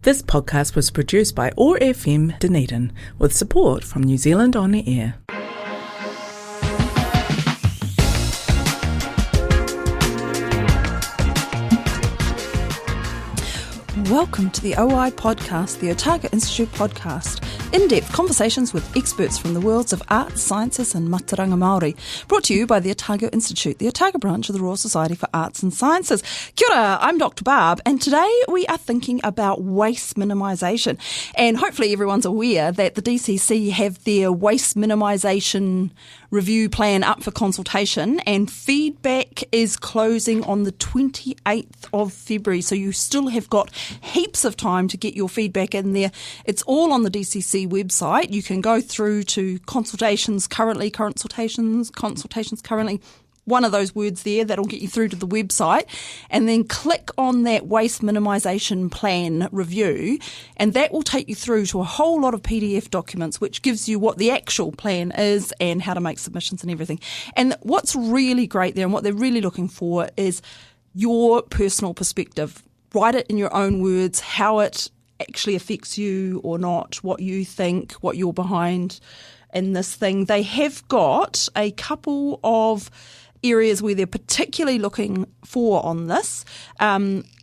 This podcast was produced by OAR FM Dunedin with support from New Zealand On Air. Welcome to the OI podcast, the Otago Institute podcast. In-depth conversations with experts from the worlds of arts, sciences and mataranga Māori. Brought to you by the Otago Institute, the Otago branch of the Royal Society for Arts and Sciences. Kia ora, I'm Dr Barb, and today we are thinking about waste minimisation. And hopefully everyone's aware that the DCC have their waste minimisation review plan up for consultation, and feedback is closing on the 28th of February. So you still have got heaps of time to get your feedback in there. It's all on the DCC website. You can go through to consultations currently, one of those words there that'll get you through to the website, and then click on that waste minimisation plan review, and that will take you through to a whole lot of PDF documents which gives you what the actual plan is and how to make submissions and everything. And what's really great there and what they're really looking for is your personal perspective. Write it in your own words, how it actually affects you or not, what you think, what you're behind in this thing. They have got a couple of areas where they're particularly looking for on this,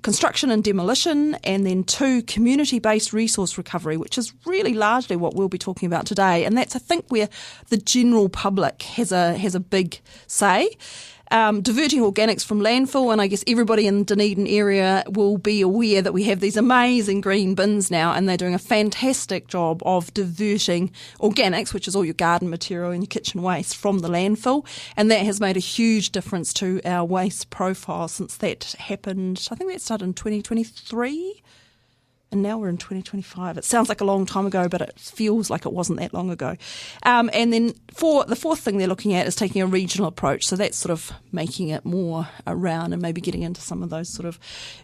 construction and demolition, and then 2, community-based resource recovery, which is really largely what we'll be talking about today. And that's, I think, where the general public has a big say. Diverting organics from landfill, and I guess everybody in the Dunedin area will be aware that we have these amazing green bins now, and they're doing a fantastic job of diverting organics, which is all your garden material and your kitchen waste, from the landfill, and that has made a huge difference to our waste profile since that happened. I think that started in 2023. And now we're in 2025. It sounds like a long time ago, but it feels like it wasn't that long ago. And then the fourth thing they're looking at is taking a regional approach. So that's sort of making it more around and maybe getting into some of those sort of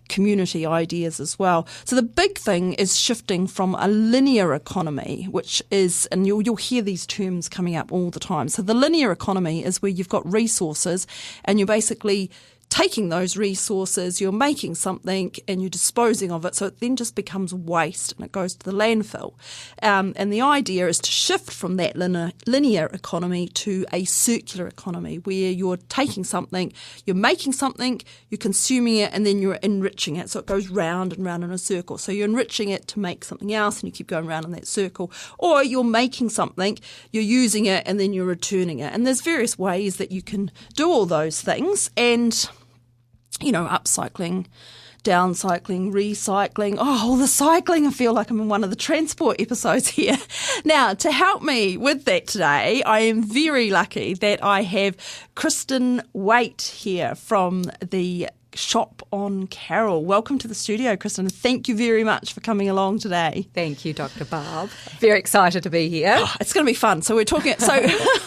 community ideas as well. So the big thing is shifting from a linear economy, which is, and you'll hear these terms coming up all the time. So the linear economy is where you've got resources and you're basically taking those resources, you're making something and you're disposing of it, so it then just becomes waste and it goes to the landfill. And the idea is to shift from that linear economy to a circular economy where you're taking something, you're making something, you're consuming it, and then you're enriching it. So it goes round and round in a circle. So you're enriching it to make something else and you keep going round in that circle. Or you're making something, you're using it, and then you're returning it. And there's various ways that you can do all those things. And upcycling, downcycling, recycling. Oh, all the cycling. I feel like I'm in one of the transport episodes here. Now, to help me with that today, I am very lucky that I have Cristin Waite here from the shop on Carroll. Welcome to the studio, Cristin. Thank you very much for coming along today. Thank you, Dr Barb. Very excited to be here. Oh, it's going to be fun. So we're talking. So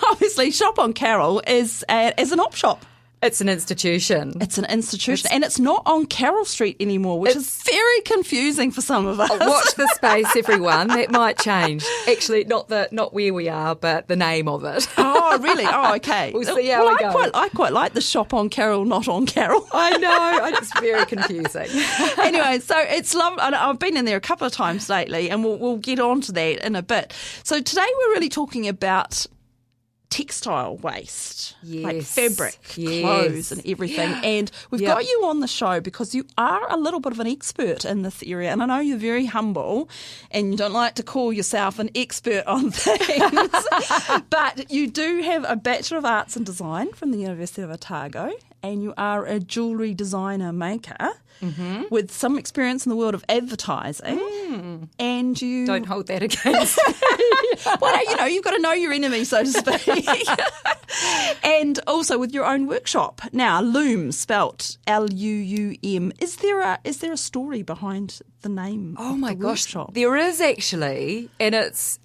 obviously, shop on Carroll is an op shop. It's an institution. And it's not on Carroll Street anymore, which is very confusing for some of us. Watch the space, everyone. That might change. Actually, not where we are, but the name of it. Oh, really? Oh, okay. We'll see how we go. I quite like the shop on Carroll, not on Carroll. I know. It's very confusing. Anyway, so it's lovely. I've been in there a couple of times lately, and we'll get on to that in a bit. So today we're really talking about textile waste, like fabric, clothes and everything. And we've got you on the show because you are a little bit of an expert in this area. And I know you're very humble and you don't like to call yourself an expert on things, but you do have a Bachelor of Arts in Design from the University of Otago, and you are a jewellery designer maker. Mm-hmm. With some experience in the world of advertising, and you don't hold that against me. Well, you've got to know your enemy, so to speak. And also with your own workshop now, Loom, spelt Luum. Is there a story behind the name? Oh of my the gosh, workshop? there is actually, and it's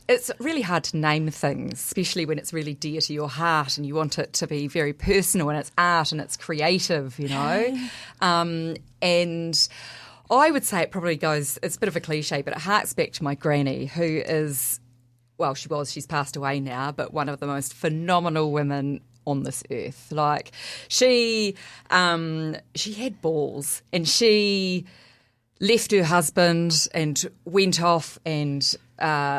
it's really hard to name things, especially when it's really dear to your heart and you want it to be very personal and it's art and it's creative, And I would say it probably goes, it's a bit of a cliche, but it harks back to my granny, who is, she's passed away now, but one of the most phenomenal women on this earth. Like she had balls, and she left her husband and went off and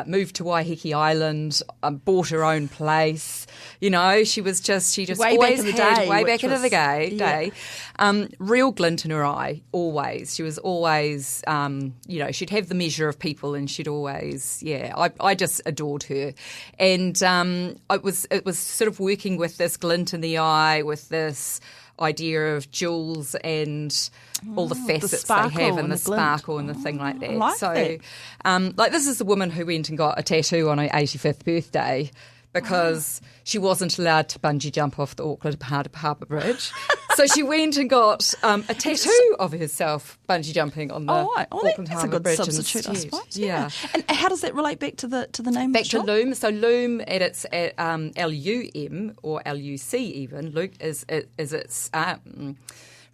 moved to Waiheke Island, bought her own place. You know, she just way always back in the had, day, way back into the day, yeah. Real glint in her eye, always. She was always, she'd have the measure of people, and she'd always, I just adored her. And it was sort of working with this glint in the eye, with this idea of jewels and all the facets they have, and the sparkle and the thing like that. That. This is the woman who went and got a tattoo on her 85th birthday because she wasn't allowed to bungee jump off the Auckland Harbour Bridge. So she went and got a tattoo of herself bungee jumping on the Auckland Harbour Bridge. That's a good substitute, I suppose. Yeah. And how does that relate back to the name back of the shop? to Loom. So Loom at its L-U-M or L-U-C even, Luke, is it's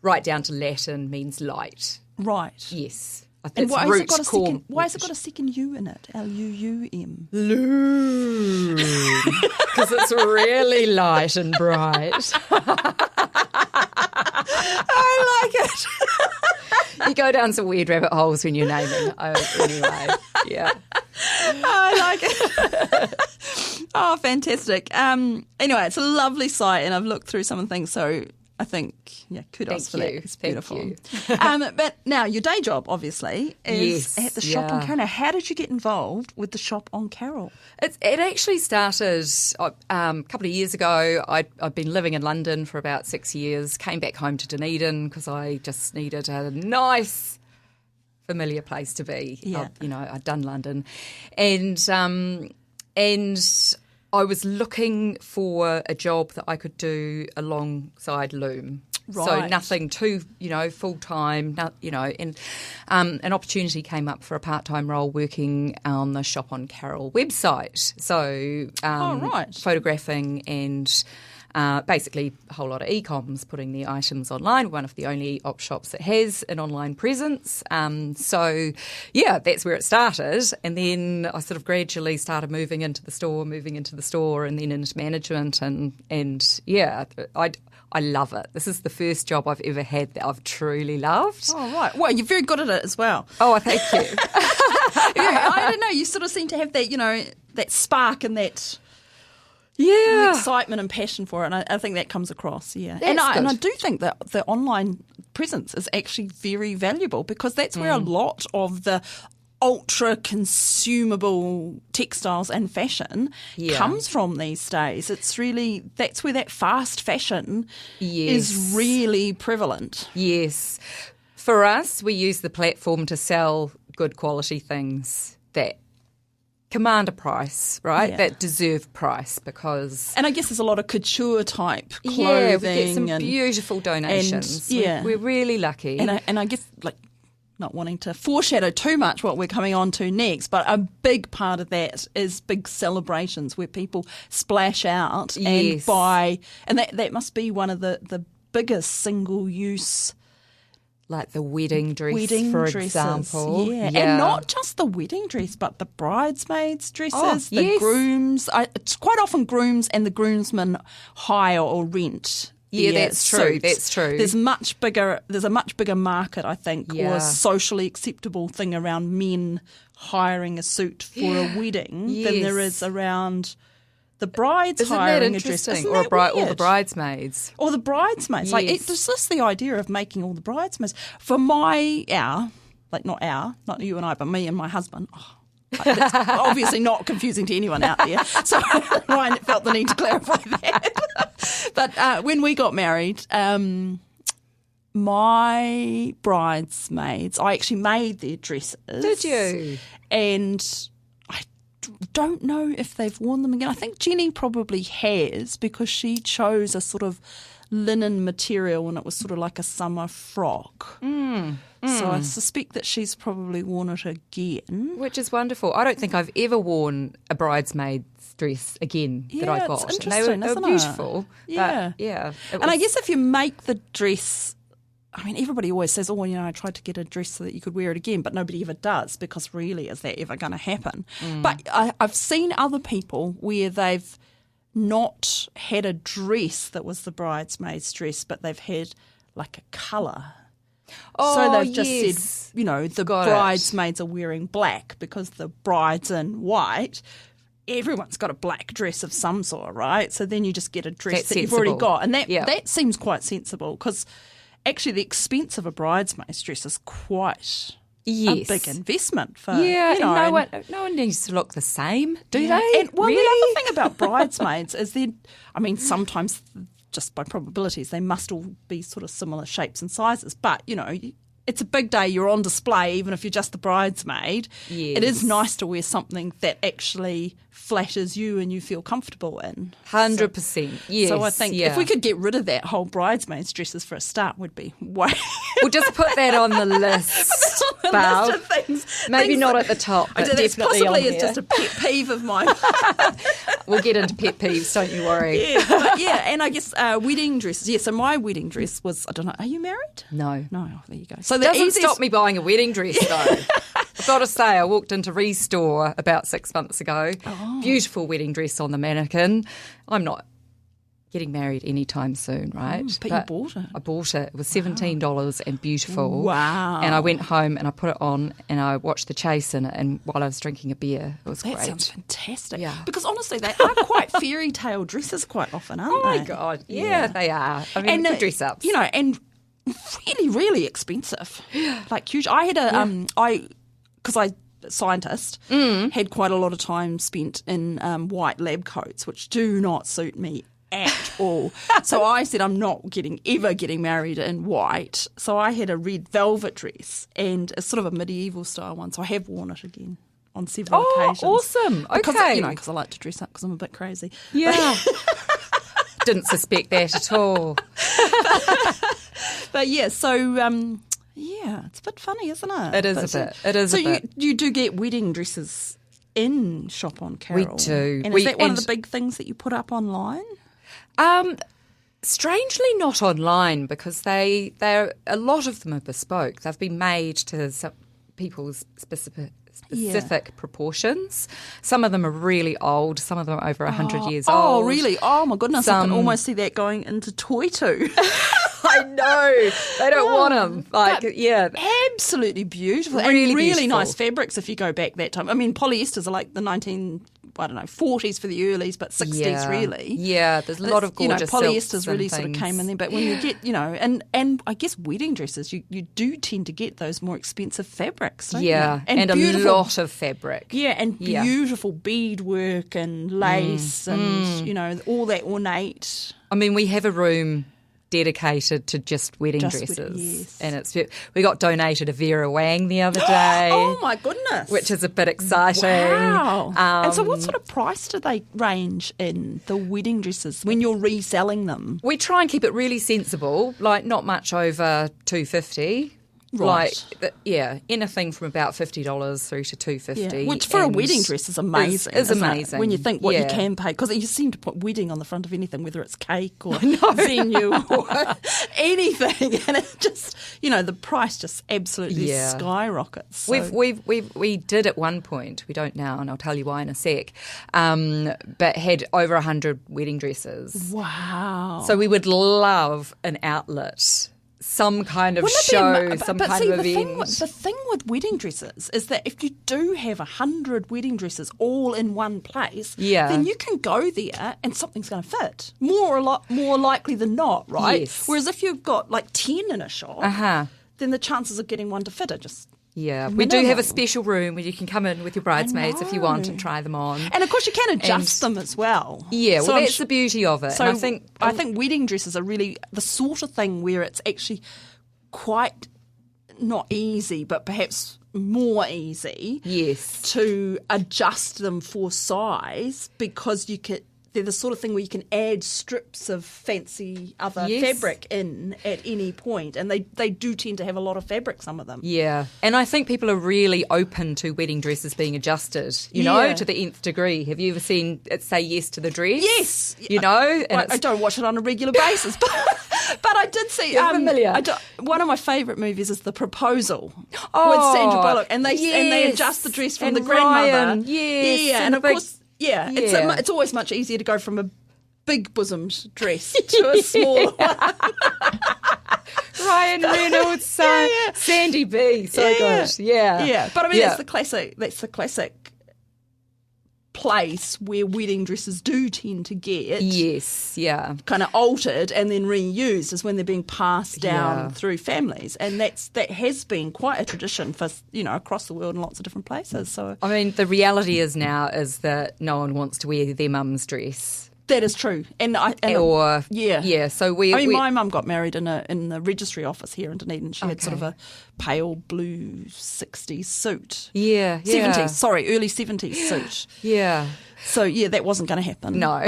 right down to Latin, means light. Right. Yes. And why has it got a second U in it? L-U-U-M. Loom. Because it's really light and bright. I like it. You go down some weird rabbit holes when you're naming. Anyway, yeah. I like it. Oh, fantastic. Anyway, it's a lovely site, and I've looked through some of the things, so I think, kudos for that. It's beautiful. But now, your day job, obviously, is at the shop on Carroll. Now, how did you get involved with the shop on Carroll? It actually started a couple of years ago. I'd been living in London for about 6 years, came back home to Dunedin because I just needed a nice, familiar place to be. Yeah. I'd done London. And I was looking for a job that I could do alongside Loom. Right. So nothing too, full-time, and an opportunity came up for a part-time role working on the Shop on Carroll website. So photographing and basically a whole lot of e-coms, putting the items online. One of the only op shops that has an online presence. That's where it started. And then I sort of gradually started moving into the store, and then into management. I love it. This is the first job I've ever had that I've truly loved. Oh, right. Well, you're very good at it as well. Oh, thank you. I don't know. You sort of seem to have that, that spark and that... excitement and passion for it, and I think that comes across, And I do think that the online presence is actually very valuable because that's where a lot of the ultra consumable textiles and fashion comes from these days. It's really, that's where that fast fashion is really prevalent. Yes. For us, we use the platform to sell good quality things that command a price, right? Yeah. That deserve price because... And I guess there's a lot of couture type clothing. Yeah, we get some beautiful donations. We're really lucky. And I guess, not wanting to foreshadow too much what we're coming on to next, but a big part of that is big celebrations where people splash out and buy. And that must be one of the biggest single-use... Like the wedding dress, for example. Yeah. And not just the wedding dress, but the bridesmaids' dresses, the grooms. It's quite often grooms and the groomsmen hire or rent. Yeah, that's true. That's true. There's a much bigger market, I think, or a socially acceptable thing around men hiring a suit for a wedding than there is around the bride's hiring a dress. Or the bridesmaids. Or the bridesmaids. Like, it's just the idea of making all the bridesmaids. For not you and I, but me and my husband. That's obviously not confusing to anyone out there. So Ryan felt the need to clarify that. But when we got married, my bridesmaids, I actually made their dresses. Did you? And don't know if they've worn them again. I think Jenny probably has because she chose a sort of linen material and it was sort of like a summer frock. So I suspect that she's probably worn it again. Which is wonderful. I don't think I've ever worn a bridesmaid's dress again that I got. It's interesting, they were beautiful. Yeah. And I guess if you make the dress... I mean, everybody always says, I tried to get a dress so that you could wear it again, but nobody ever does because really, is that ever going to happen? But I've seen other people where they've not had a dress that was the bridesmaid's dress, but they've had like a colour. Oh, so they've just yes. said, the Got bridesmaids are wearing black because the bride's in white. Everyone's got a black dress of some sort, right? So then you just get a dress That's that you've already sensible. got. And Yeah. that seems quite sensible because actually the expense of a bridesmaid's dress is quite a big investment for, and no one needs to look the same, do they? And, well, really? the other thing about bridesmaids is sometimes just by probabilities, they must all be sort of similar shapes and sizes. But, it's a big day, you're on display, even if you're just the bridesmaid. Yes. It is nice to wear something that actually flatters you and you feel comfortable in. 100%. Yes. So I think if we could get rid of that whole bridesmaids dresses for a start, would be way. We'll just put that on the list. List of things. Maybe things not that- at the top, but That's definitely on possibly there. is just a pet peeve of mine. We'll get into pet peeves, don't you worry. And I guess wedding dresses. Yeah, so my wedding dress was, I don't know, are you married? No. No, there you go. So the Doesn't easiest, stop me buying a wedding dress, though. I've got to say, I walked into Restore about 6 months ago. Oh. Beautiful wedding dress on the mannequin. I'm not getting married anytime soon, right? but you bought it. I bought it. It was $17 and beautiful. Wow. And I went home and I put it on and I watched the chase in it, and while I was drinking a beer, it was That great. sounds fantastic. Yeah. Because honestly, they are quite fairy tale dresses quite often, aren't Oh they? my God. Yeah, they are. I mean, good dress ups. And really, really expensive. Like huge. I had because I scientist, had quite a lot of time spent in white lab coats, which do not suit me at all. So I said I'm not ever getting married in white. So I had a red velvet dress, and it's sort of a medieval style one. So I have worn it again on several occasions. Awesome. Because, Okay. because I like to dress up because I'm a bit crazy. Yeah. Didn't suspect that at all. But yeah, so it's a bit funny, isn't it? It is a bit. It is so a bit. you do get wedding dresses in Shop on Carroll. We do. And is that one of the big things that you put up online? Strangely not online, because they're a lot of them are bespoke. They've been made to some people's specific proportions. Some of them are really old. Some of them are over 100 years old. Oh, really? Oh, my goodness. I can Some- almost see that going into toy too. I know. They don't want them. Absolutely beautiful. Really and really beautiful. nice fabrics if you go back that time. I mean, polyesters are like the 40s for the earlies, but 60s really. Yeah, there's a lot of gorgeous polyesters silks really and sort of things. came in there. But when you get, and I guess wedding dresses, you do tend to get those more expensive fabrics, don't you? And a beautiful, lot of fabric. Yeah, and beautiful beadwork and lace and, all that ornate. I mean, we have a room dedicated to just wedding Just dresses. yes. And we got donated a Vera Wang the other day. Oh, my goodness. Which is a bit exciting. Wow. And so what sort of price do they range in, the wedding dresses, when you're reselling them? We try and keep it really sensible, like not much over $250. Right. Like, anything from about $50 through to $250. Which for a wedding dress is amazing. Is isn't it? amazing. When you think what you Yeah. can pay. Because you seem to put wedding on the front of anything, whether it's cake or venue or anything. And it just, the price just absolutely skyrockets. So. We did at one point, we don't now, and I'll tell you why in a sec, but had over 100 wedding dresses. Wow. So we would love an outlet, some kind of show, some kind of event. The thing with wedding dresses is that if you do have 100 wedding dresses all in one place, then you can go there and something's going to fit. More likely than not, right? Yes. Whereas if you've got like 10 in a shop, then the chances of getting one to fit are just we do have a special room where you can come in with your bridesmaids if you want and try them on. And of course you can adjust them as well. Yeah, So that's the beauty of it. So And I think wedding dresses are really the sort of thing where it's actually quite not easy, but perhaps more easy to adjust them for size, because they're the sort of thing where you can add strips of fancy other fabric in at any point, and they do tend to have a lot of fabric, some of them. Yeah, and I think people are really open to wedding dresses being adjusted, to the nth degree. Have you ever seen it say yes to the dress? Yes. And I don't watch it on a regular basis, but I did see. You're familiar. One of my favourite movies is The Proposal with Sandra Bullock, and they adjust the dress from And the grandmother. Ryan, yes, and of course. Yeah, it's always much easier to go from big bosomed dress to a smaller one. Ryan Reynolds' son, Sandy B. So good. Yeah. Yeah. But I mean, that's the classic place where wedding dresses do tend to get kind of altered and then reused is when they're being passed down through families, and that has been quite a tradition for across the world in lots of different places. So I mean, the reality is that no one wants to wear their mum's dress. That is true, So my mum got married in the registry office here in Dunedin. She had sort of a pale blue 60s suit. Yeah, 70s. Sorry, early 70s suit. Yeah. So that wasn't going to happen. No.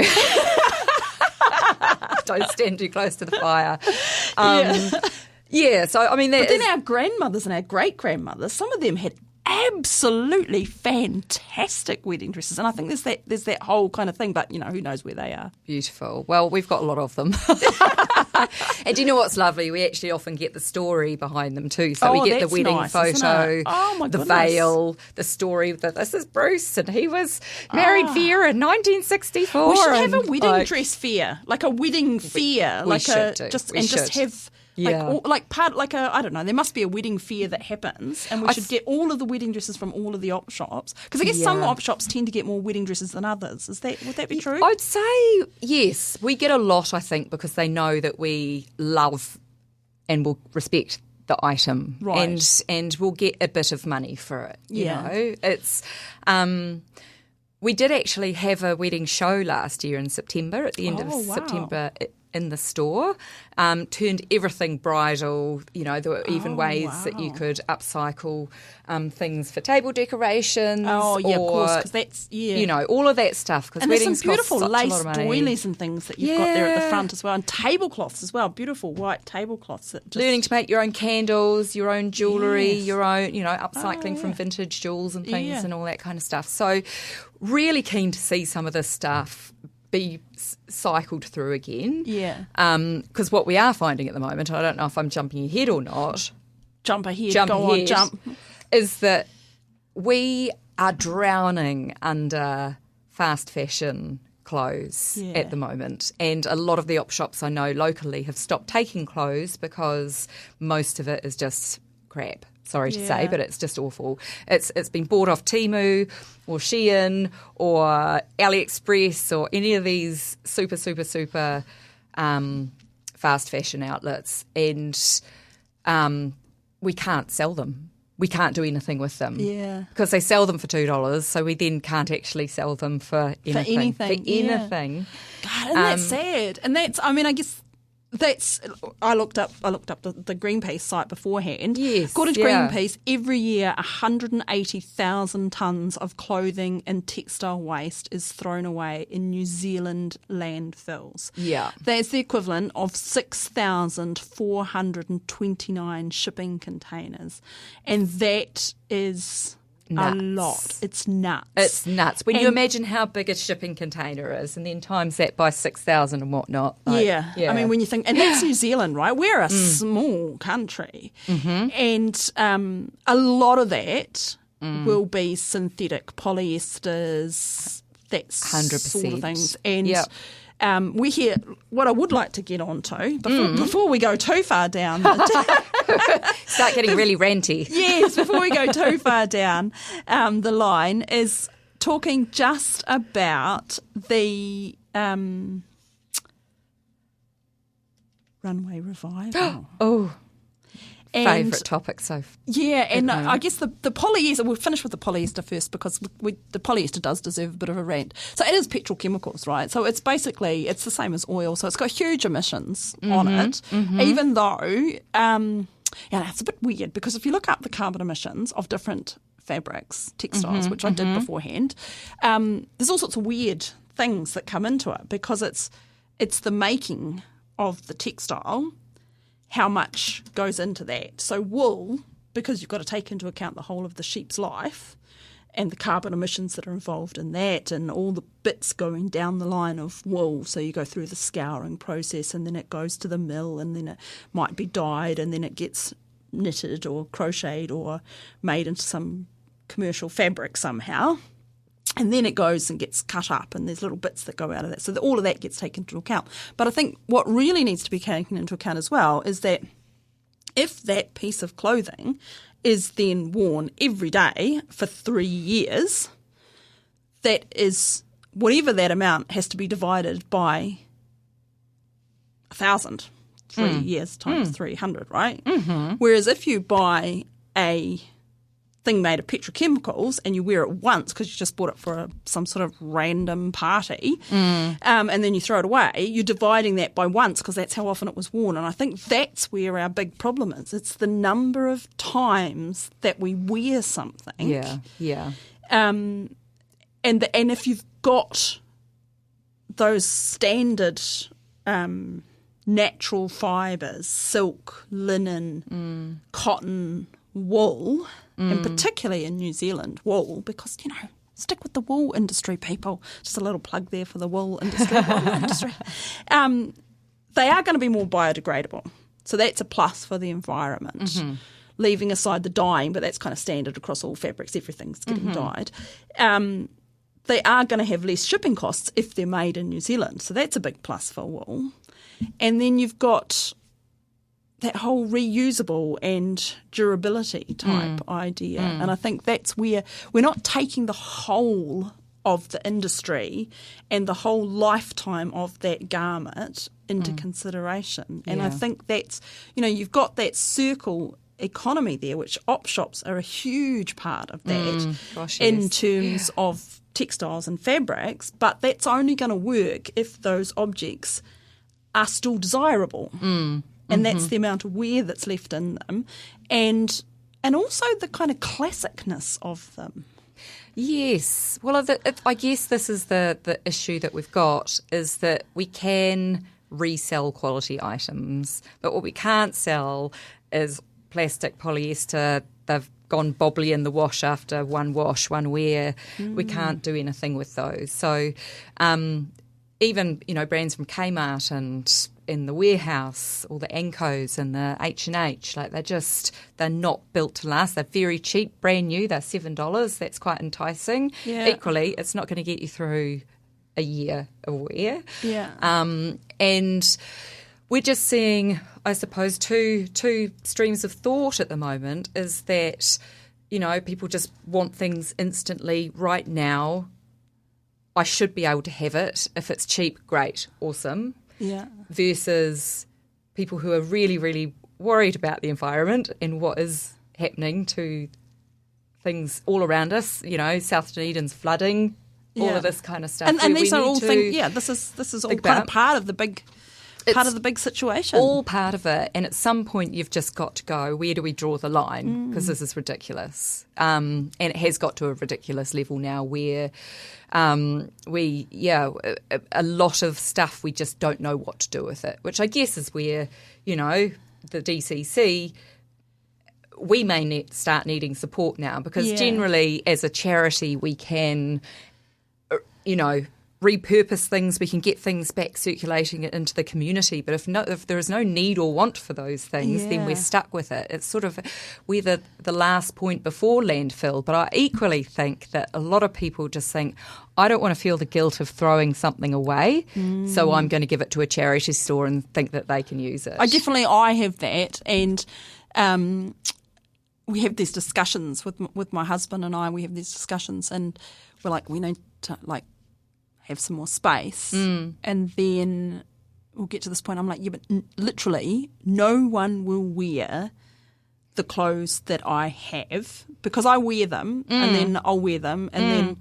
Don't stand too close to the fire. So I mean, but then our grandmothers and our great grandmothers, some of them had absolutely fantastic wedding dresses, and I think there's that whole kind of thing, but who knows where they are. Beautiful. Well, we've got a lot of them. And do you know what's lovely? We actually often get the story behind them too. So we get the wedding photo, the veil, the of that this is Bruce and he was married Vera in 1964. We should have a wedding dress fair, like a wedding fair, just have. Yeah. I don't know, there must be a wedding fair that happens, and we should get all of the wedding dresses from all of the op shops, because I guess some op shops tend to get more wedding dresses than others. Would that be true? I'd say yes. We get a lot, I think, because they know that we love and will respect the item, right? And we'll get a bit of money for it. You know, it's. We did actually have a wedding show last year in September, at the end of September. In the store, turned everything bridal. There were even ways that you could upcycle things for table decorations. Oh, yeah, of course, because that's, all of that stuff. And there's some beautiful lace doilies and things that you've got there at the front as well, and tablecloths as well, beautiful white tablecloths. Learning to make your own candles, your own jewellery, your own, upcycling from vintage jewels and things and all that kind of stuff. So really keen to see some of this stuff be cycled through again. Yeah. Because what we are finding at the moment, I don't know if I'm jumping ahead or not. Jump ahead. Is that we are drowning under fast fashion clothes at the moment. And a lot of the op shops I know locally have stopped taking clothes because most of it is just crap. Sorry to say, but it's just awful. It's been bought off Temu or Shein or AliExpress or any of these super fast fashion outlets, and we can't sell them. We can't do anything with them. Yeah. Because they sell them for $2, so we then can't actually sell them for anything. For anything. God, isn't that sad? And that's, I mean, I guess I looked up the Greenpeace site beforehand. Yes. According to Greenpeace, every year 180,000 tonnes of clothing and textile waste is thrown away in New Zealand landfills. Yeah. That's the equivalent of 6,429 shipping containers. And that is nuts. A lot. It's nuts. It's nuts. When you imagine how big a shipping container is and then times that by 6,000 and whatnot. I mean, when you think, and that's New Zealand, right? We're a small country. Mm-hmm. And a lot of that will be synthetic polyesters, that 100%. sort of things. And we hear, what I would like to get onto, before we go too far down. Start getting really ranty. Yes, before we go too far down the line, is talking just about the Runway Revival. Favourite topic. I guess the polyester, we'll finish with the polyester first, because the polyester does deserve a bit of a rant. So it is petrochemicals, right? So it's basically, it's the same as oil, so it's got huge emissions on it, even though, it's a bit weird, because if you look up the carbon emissions of different fabrics, textiles, which I did beforehand, there's all sorts of weird things that come into it, because it's the making of the textile, how much goes into that. So wool, because you've got to take into account the whole of the sheep's life and the carbon emissions that are involved in that, and all the bits going down the line of wool. So you go through the scouring process, and then it goes to the mill, and then it might be dyed, and then it gets knitted or crocheted or made into some commercial fabric somehow. And then it goes and gets cut up, and there's little bits that go out of that. So all of that gets taken into account. But I think what really needs to be taken into account as well is that if that piece of clothing is then worn every day for 3 years, that is, whatever that amount has to be divided by 1,000. 3 years times 300, right? Mm-hmm. Whereas if you buy a thing made of petrochemicals and you wear it once because you just bought it for some sort of random party, and then you throw it away, you're dividing that by once because that's how often it was worn. And I think that's where our big problem is. It's the number of times that we wear something. Yeah. And if you've got those standard natural fibres, silk, linen, cotton, wool, and particularly in New Zealand, wool, because, stick with the wool industry, people. Just a little plug there for the wool industry. They are going to be more biodegradable. So that's a plus for the environment. Leaving aside the dyeing, but that's kind of standard across all fabrics. Everything's getting dyed. They are going to have less shipping costs if they're made in New Zealand. So that's a big plus for wool. And then you've got that whole reusable and durability type idea. And I think that's where we're not taking the whole of the industry and the whole lifetime of that garment into consideration. And I think that's, you've got that circle economy there, which op shops are a huge part of that in terms of textiles and fabrics, but that's only going to work if those objects are still desirable. And that's the amount of wear that's left in them, and also the kind of classicness of them. Yes. Well, I guess this is the issue that we've got, is that we can resell quality items, but what we can't sell is plastic, polyester. They've gone bobbly in the wash after one wash, one wear. We can't do anything with those. So even, brands from Kmart and in the warehouse, all the Ankos and the H&H, they're not built to last. They're very cheap, brand new. They're $7. That's quite enticing. Yeah. Equally, it's not going to get you through a year of wear. Yeah. And we're just seeing, I suppose, two streams of thought at the moment, is that, people just want things instantly right now. I should be able to have it. If it's cheap, great, awesome. Yeah. Versus people who are really, really worried about the environment and what is happening to things all around us. South Dunedin's flooding, all of this kind of stuff. And these are all things. Yeah, this is all kind of part of the big. Part of the big situation. All part of it. And at some point you've just got to go, where do we draw the line? Because this is ridiculous. And it has got to a ridiculous level now where a lot of stuff we just don't know what to do with it, which I guess is where, the DCC, we may start needing support now, because generally as a charity we can, repurpose things, we can get things back circulating it into the community. But if there is no need or want for those things, then we're stuck with it. It's sort of we're the last point before landfill. But I equally think that a lot of people just think, I don't want to feel the guilt of throwing something away, so I'm going to give it to a charity store and think that they can use it. I have that, and we have these discussions with my husband and I. We have these discussions, and we're like, we need to have some more space, and then we'll get to this point. I'm like, but literally no one will wear the clothes that I have, because I wear them and then I'll wear them and then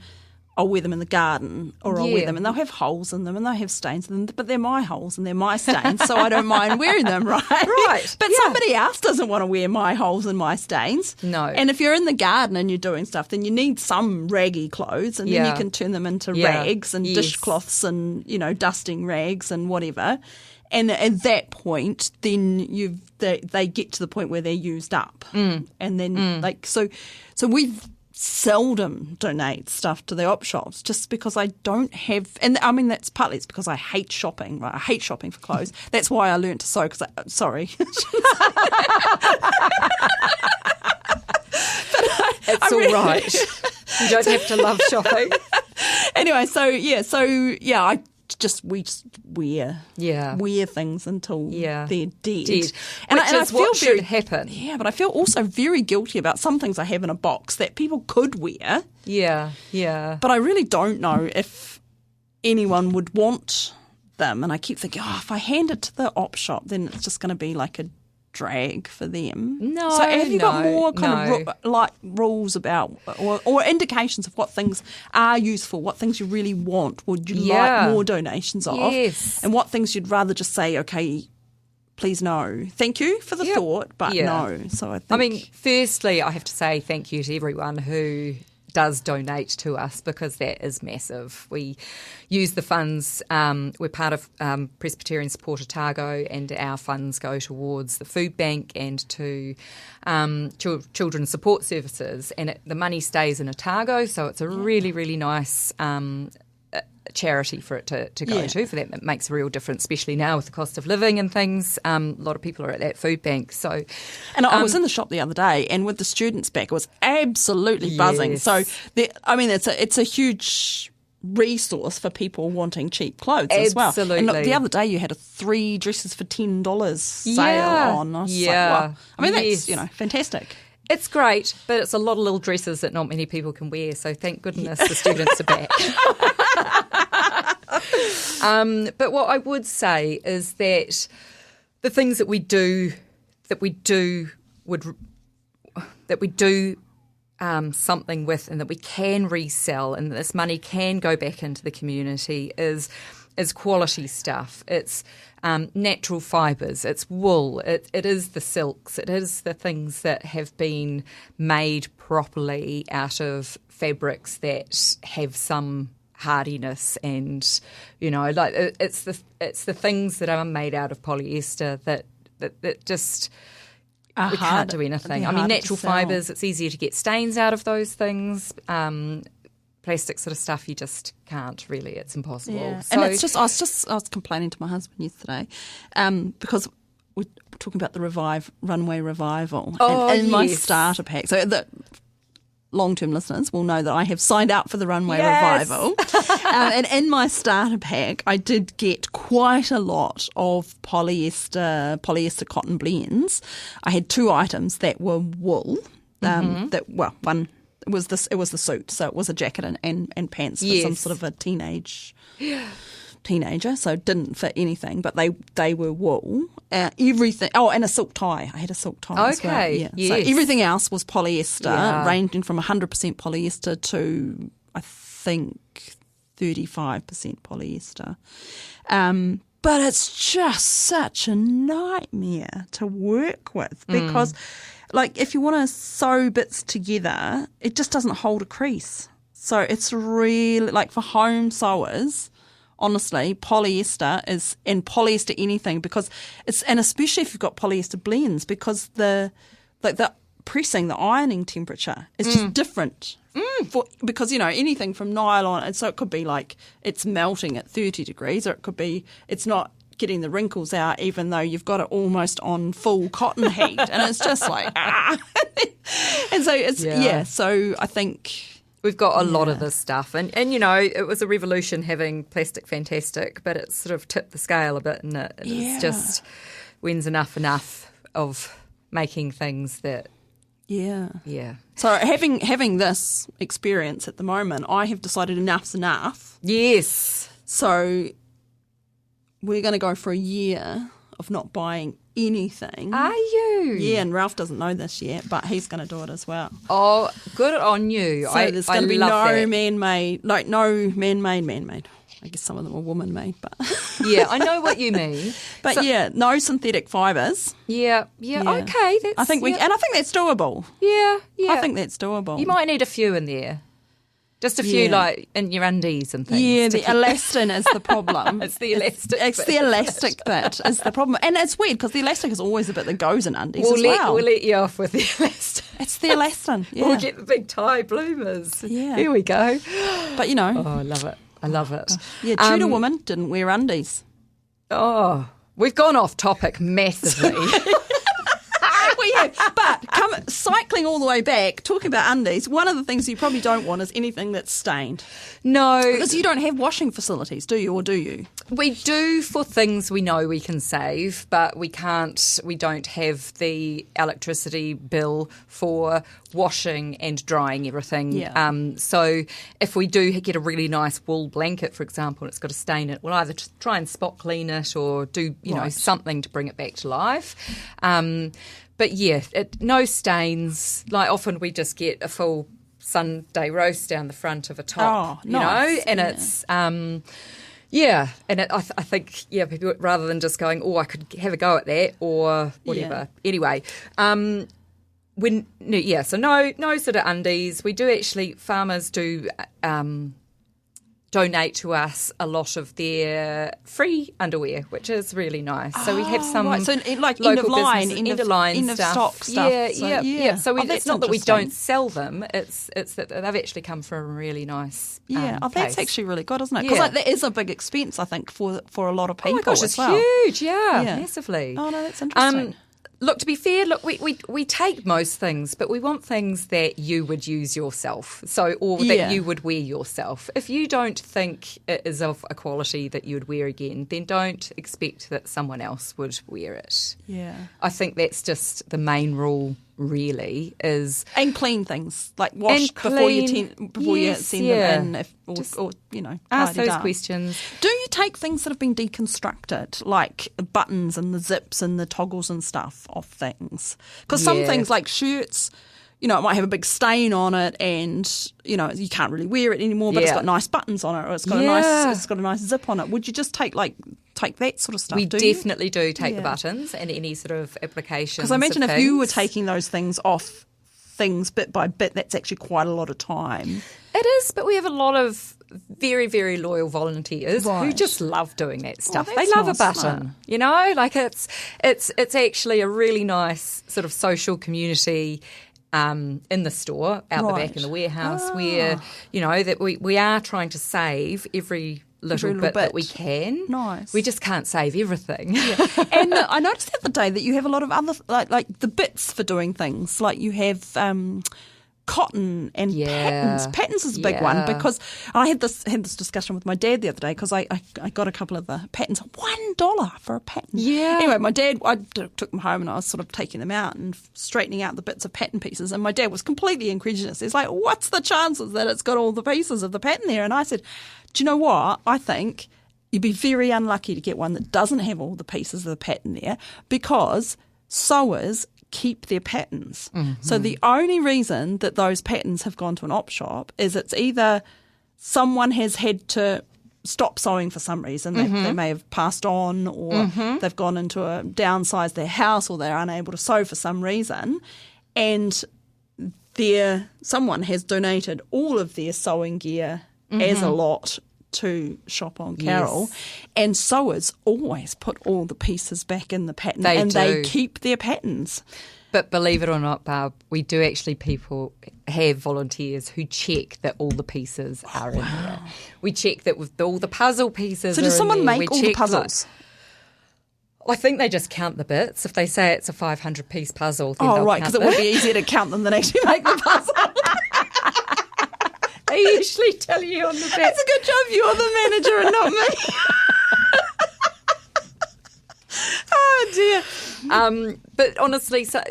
I'll wear them in the garden, or I'll wear them and they'll have holes in them and they'll have stains in them, but they're my holes and they're my stains, so I don't mind wearing them, right? Right. But somebody else doesn't want to wear my holes and my stains. No. And if you're in the garden and you're doing stuff, then you need some raggy clothes, and then you can turn them into rags and dishcloths and, dusting rags and whatever. And at that point, then they get to the point where they're used up. And then so we've seldom donate stuff to the op shops, just because I don't have, and I mean that's partly it's because I hate shopping, right? I hate shopping for clothes. That's why I learned to sew, because sorry. It's all right. You don't have to love shopping. Anyway, we just wear things until they're dead. And I feel what should happen. Yeah, but I feel also very guilty about some things I have in a box that people could wear. Yeah. But I really don't know if anyone would want them. And I keep thinking, if I hand it to the op shop, then it's just going to be like a drag for them. No, so have you got more kind of rules about or indications of what things are useful, what things you really want, would you like more donations of, and what things you'd rather just say, okay, please no, thank you for the thought, but no. So I mean, firstly, I have to say thank you to everyone who does donate to us, because that is massive. We use the funds, we're part of Presbyterian Support Otago, and our funds go towards the food bank and to children's support services, and the money stays in Otago, so it's a really, really nice charity for it to go to. For that, it makes a real difference, especially now with the cost of living and things. A lot of people are at that food bank. So, and I was in the shop the other day, and with the students back, it was absolutely buzzing. So, it's a huge resource for people wanting cheap clothes as well. Absolutely. And the other day, you had 3 dresses for $10 sale on. I was like, wow. I mean, that's fantastic. It's great, but it's a lot of little dresses that not many people can wear, so thank goodness the students are back. But what I would say is that the things that we do something with, and that we can resell, and this money can go back into the community is quality stuff. It's natural fibres, it's wool, it is the silks, it is the things that have been made properly out of fabrics that have some hardiness, and it's the things that are made out of polyester that just we can't do anything. I mean, natural fibres, it's easier to get stains out of those things. Plastic sort of stuff, you just can't really. It's impossible. Yeah. So, and it's just, I was complaining to my husband yesterday because we're talking about the Runway Revival. And in my starter pack. So the long-term listeners will know that I have signed up for the Runway Revival. And in my starter pack, I did get quite a lot of polyester cotton blends. I had 2 items that were wool. One. It was the suit, so it was a jacket and pants for some sort of a teenager, so it didn't fit anything, but they were wool. Everything. Oh, and a silk tie. I had a silk tie as well. Yeah. Yes. So everything else was polyester, ranging from 100% polyester to, I think, 35% polyester. But it's just such a nightmare to work with because if you want to sew bits together, it just doesn't hold a crease. So it's really, for home sewers, honestly, polyester is, and polyester anything, because it's, and especially if you've got polyester blends, because the pressing, the ironing temperature is just different. Because, anything from nylon, and so it could be it's melting at 30 degrees, or it could be it's not getting the wrinkles out even though you've got it almost on full cotton heat, and it's just and so it's so I think we've got a lot of this stuff, and it was a revolution having plastic fantastic, but it sort of tipped the scale a bit, and it's just when's enough of making things that so having this experience at the moment, I have decided enough's enough. Yes. So we're going to go for a year of not buying anything. Are you? Yeah, and Ralph doesn't know this yet, but he's going to do it as well. Oh, good on you. So there's going to be no man-made. I guess some of them are woman-made, but yeah, I know what you mean. But no synthetic fibres. Yeah. Okay, I think and I think that's doable. Yeah. I think that's doable. You might need a few in there. Just a few, in your undies and things. Yeah, the elastin is the problem. It's the elastic bit. It's the elastic bit is the problem. And it's weird because the elastic is always a bit that goes in undies as well. We'll let you off with the elastin. It's the elastin, yeah. We'll get the big tie bloomers. Yeah. Here we go. But, Oh, I love it. I love it. Yeah, Tudor woman didn't wear undies. Oh, we've gone off topic massively. We have. But come Cycling all the way back, talking about undies, one of the things you probably don't want is anything that's stained. No. Because you don't have washing facilities, do you, or do you? We do for things we know we can save, but we don't have the electricity bill for washing and drying everything. Yeah. So if we do get a really nice wool blanket, for example, and it's got a stain in it, we'll either try and spot clean it or do, something to bring it back to life. But yeah, no stains. Like often we just get a full Sunday roast down the front of a top, nice. And it's... I think people, rather than just going, I could have a go at that or whatever. Yeah. Anyway, so no sort of undies. We do actually, farmers do donate to us a lot of their free underwear, which is really nice. So we have some right. So like local end of line end of stock stuff. Yeah. So it's not that we don't sell them; it's that they've actually come from a really nice. That's place. actually really good, isn't it? Because that is a big expense, I think, for a lot of people. Oh my gosh, it's huge! Yeah, massively. Oh no, that's interesting. Look, to be fair, we take most things, but we want things that you would use yourself, that you would wear yourself. If you don't think it is of a quality that you would wear again, then don't expect that someone else would wear it. Yeah. I think that's just the main rule, really, is... And clean things, like wash before you send them in, or ask those up. questions. Do you take things that have been deconstructed, like buttons and the zips and the toggles and stuff off things? Because some things like shirts, it might have a big stain on it and, you can't really wear it anymore, but it's got nice buttons on it, or it's got a nice zip on it. Would you just take that sort of stuff? We definitely do take the buttons and any sort of applications. Because I imagine if you were taking those things off things bit by bit, that's actually quite a lot of time. It is, but we have a lot of very, very loyal volunteers who just love doing that stuff. They love a button, like it's actually a really nice sort of social community in the store, out the back in the warehouse, where, that we are trying to save every little bit that we can. Nice. We just can't save everything. Yeah. And I noticed the other day that you have a lot of other, like the bits for doing things. Like you have cotton and patterns. Patterns is a big one because I had this discussion with my dad the other day because I got a couple of the patterns. $1 for a pattern. Yeah. Anyway, my dad, I took them home and I was sort of taking them out and straightening out the bits of pattern pieces, and my dad was completely incredulous. He's like, what's the chances that it's got all the pieces of the pattern there? And I said, do you know what? I think you'd be very unlucky to get one that doesn't have all the pieces of the pattern there, because sewers keep their patterns. Mm-hmm. So the only reason that those patterns have gone to an op shop is it's either someone has had to stop sewing for some reason. They may have passed on, or they've gone into downsized their house, or they're unable to sew for some reason, and someone has donated all of their sewing gear as a lot to shop on Carroll. Yes. And sewers always put all the pieces back in the pattern, they keep their patterns. But believe it or not, Barb, we do actually have volunteers who check that all the pieces are in there. We check that with all the puzzle pieces. So does someone make all the puzzles? I think they just count the bits. If they say it's a 500-piece puzzle, then they'll because it would be easier to count them than actually make the puzzle. They usually tell you on the back. It's a good job you're the manager and not me. Oh, dear. But honestly, so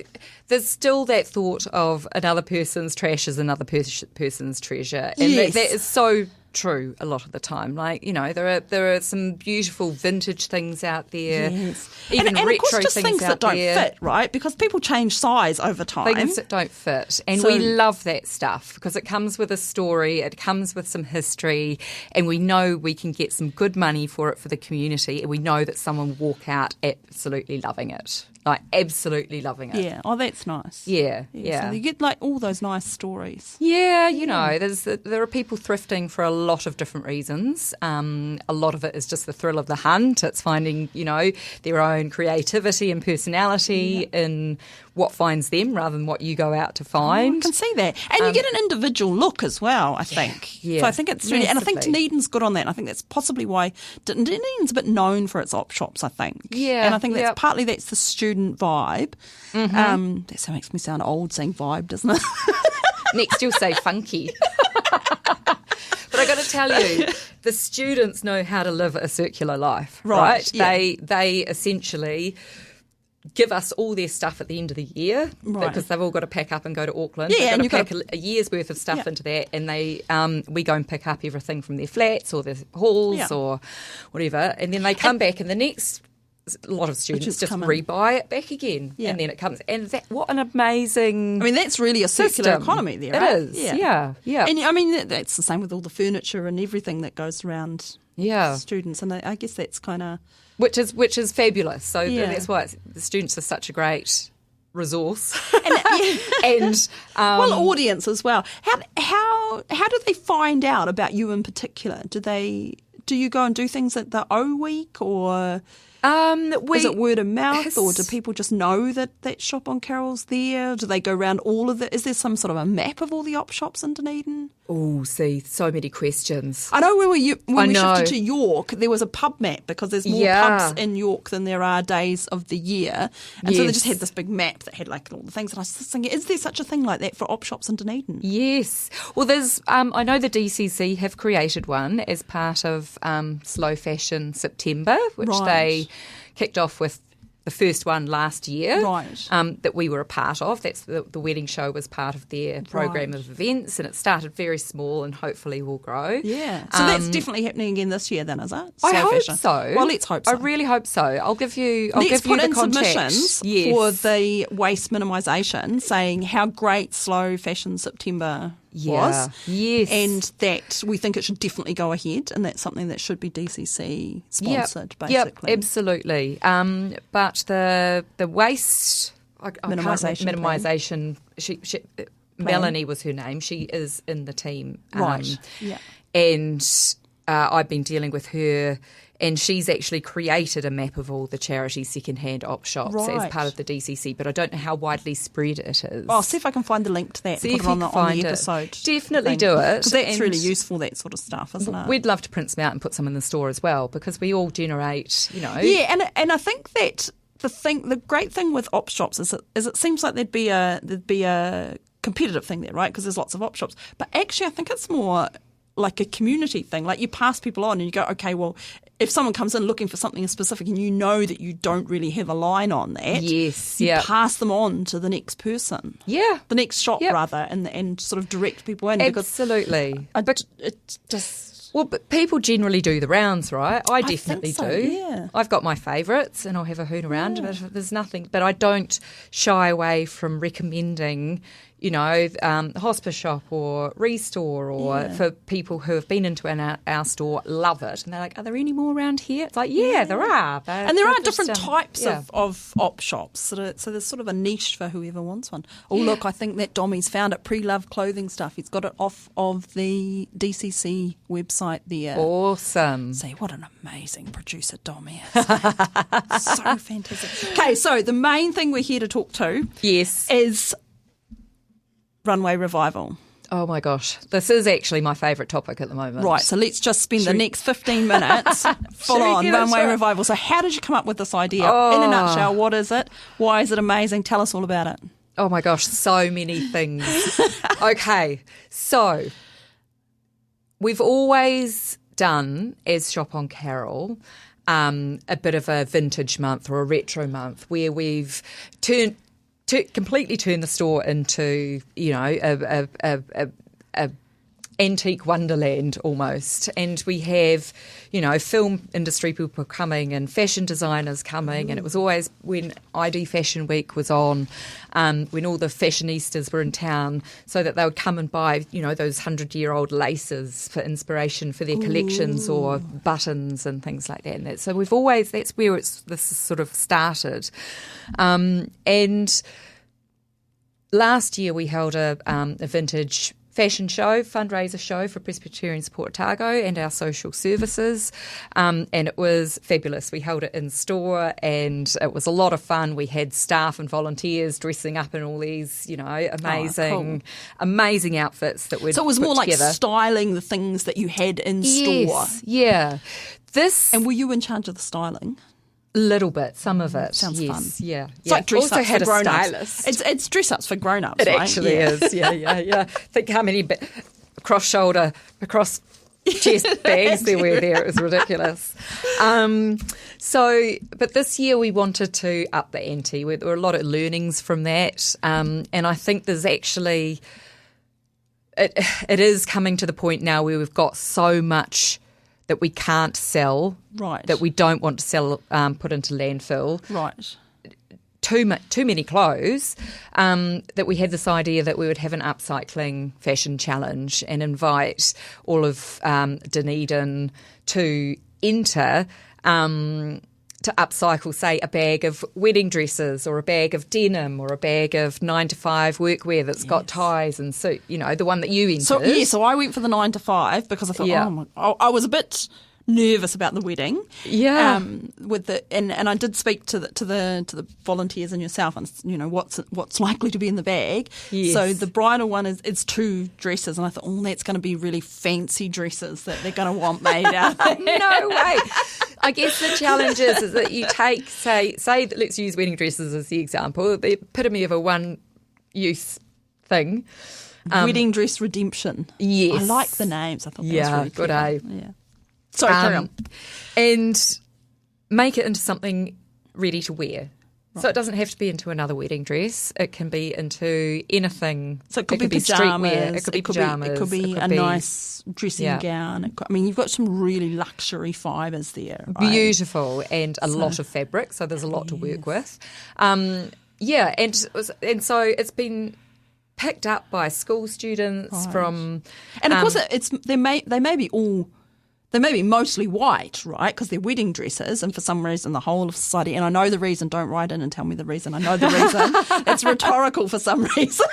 there's still that thought of another person's trash is another person's treasure. And that is so true a lot of the time. Like, there are some beautiful vintage things out there. Yes. Even and retro of course, just things that don't there. fit, right? Because people change size over time. Things that don't fit. And we love that stuff because it comes with a story, it comes with some history, and we know we can get some good money for it for the community, and we know that someone will walk out absolutely loving it. Like, absolutely loving it. Yeah. Oh, that's nice. Yeah. So you get, like, all those nice stories. Yeah, there are people thrifting for a lot of different reasons. A lot of it is just the thrill of the hunt. It's finding, their own creativity and personality in what finds them rather than what you go out to find. I can see that. And you get an individual look as well, I think. Yeah. So I think it's really, and I think Dunedin's good on that. And I think that's possibly why Dunedin's a bit known for its op shops, I think. Yeah. And I think that's partly that's the student vibe. Mm-hmm. That makes me sound old saying vibe, doesn't it? Next you'll say funky. But I got to tell you, the students know how to live a circular life, right? Yeah. They essentially give us all their stuff at the end of the year because they've all got to pack up and go to Auckland. Yeah, they've got to pack a year's worth of stuff into that, and they we go and pick up everything from their flats or their halls or whatever, and then they come back, and the next lot of students just rebuy it back again, and then it comes. And what an amazing! I mean, that's really a circular economy there. Right? It is, yeah. And I mean, that's the same with all the furniture and everything that goes around. Students, and I guess that's kind of which is fabulous. So that's why the students are such a great resource and audience as well. How do they find out about you in particular? Do you go and do things at the O Week, or is it word of mouth, or do people just know that shop on Carroll's there? Do they go around all of it? Is there some sort of a map of all the op shops in Dunedin? Oh, see, so many questions. I know when we shifted to York, there was a pub map because there's more pubs in York than there are days of the year. And so they just had this big map that had like all the things. And I was just thinking, is there such a thing like that for op shops in Dunedin? Yes. Well, there's, I know the DCC have created one as part of Slow Fashion September, which they kicked off with the first one last year that we were a part of. That's the wedding show was part of their program of events, and it started very small and hopefully will grow. Yeah. So that's definitely happening again this year then, is it? I hope so. Well, let's hope so. I really hope so. I'll give you Let's put the in contact. Submissions for the Waste Minimisation saying how great Slow Fashion September was. Yes. And that we think it should definitely go ahead, and that's something that should be DCC sponsored, basically. Yep, absolutely. But the waste minimisation, she Melanie was her name. She is in the team. And I've been dealing with her, and she's actually created a map of all the charity second-hand op shops as part of the DCC, but I don't know how widely spread it is. I'll see if I can find the link to that and put it on the episode. Definitely do it. Because that's really useful, that sort of stuff, isn't it? We'd love to print some out and put some in the store as well, because we all generate, Yeah, and I think that the great thing with op shops is it seems like there'd be a competitive thing there, right? Because there's lots of op shops. But actually, I think it's more like a community thing. Like you pass people on and you go, okay, well, if someone comes in looking for something specific and you know that you don't really have a line on that, you pass them on to the next person. Yeah. The next shop, rather, and sort of direct people in. Absolutely. But it just... Well, but people generally do the rounds, right? I definitely think so, do. Yeah. I've got my favourites and I'll have a hoon around, but there's nothing. But I don't shy away from recommending, hospice shop or restore or for people who have been into our store, love it. And they're like, are there any more around here? It's like, there are. And there are different types of op shops. So there's sort of a niche for whoever wants one. Oh, look, I think that Dommy's found it. PreLoved clothing stuff. He's got it off of the DCC website there. Awesome. See, what an amazing producer Dommy is. So fantastic. Okay, so the main thing we're here to talk to is Runway Revival. Oh my gosh, this is actually my favourite topic at the moment. Right, so let's just spend the next 15 minutes full on Runway Revival. So how did you come up with this idea? In a nutshell, what is it? Why is it amazing? Tell us all about it. Oh my gosh, so many things. Okay, so we've always done, as Shop on Carroll, a bit of a vintage month or a retro month where we've completely turn the store into, a antique wonderland almost. And we have, film industry people coming and fashion designers coming. And it was always when ID Fashion Week was on, when all the fashionistas were in town, so that they would come and buy, those 100-year-old laces for inspiration for their collections or buttons and things like that. And so that's where this sort of started. And last year we held a vintage fashion show, fundraiser show for Presbyterian Support Otago and our social services, and it was fabulous. We held it in store and it was a lot of fun. We had staff and volunteers dressing up in all these, amazing outfits that we'd So it was put more together. like styling the things that you had in store. Yeah. And were you in charge of the styling? Little bit, some of it. Sounds fun. Yeah. It's like dress also ups had for a grown-ups. stylist. It's dress ups for grown-ups, It right? actually is. Yeah. Think how many across chest bags there were there. It was ridiculous. But this year we wanted to up the ante. There were a lot of learnings from that. And I think there's actually, it is coming to the point now where we've got so much that we can't sell, Right. that we don't want to sell, put into landfill. Right. Too many clothes, that we had this idea that we would have an upcycling fashion challenge and invite all of Dunedin to enter to upcycle, say, a bag of wedding dresses or a bag of denim or a bag of 9-to-5 workwear that's got ties and suit, the one that you entered. So I went for the 9-to-5 because I thought, I was a bit nervous about the wedding. Yeah. And I did speak to the volunteers and yourself and what's likely to be in the bag. Yes. So the bridal one is 2 dresses, and I thought, that's going to be really fancy dresses that they're going to want made out. No way. I guess the challenge is that you take, say that, let's use wedding dresses as the example, the epitome of a one-use thing. Wedding dress redemption. Yes. I like the names. I thought that was really good. clever. Yeah. Sorry, carry on. And make it into something ready to wear. Right. So it doesn't have to be into another wedding dress. It can be into anything. So it could be pajamas. streetwear. It could be pajamas. It could be a nice dressing gown. You've got some really luxury fibres there. Right? Beautiful, and a lot of fabric. So there's a lot to work with. And so it's been picked up by school students from, and of course they may be mostly white, right? Because they're wedding dresses, and for some reason the whole of society, and I know the reason, don't write in and tell me the reason, I know the reason, it's rhetorical for some reason.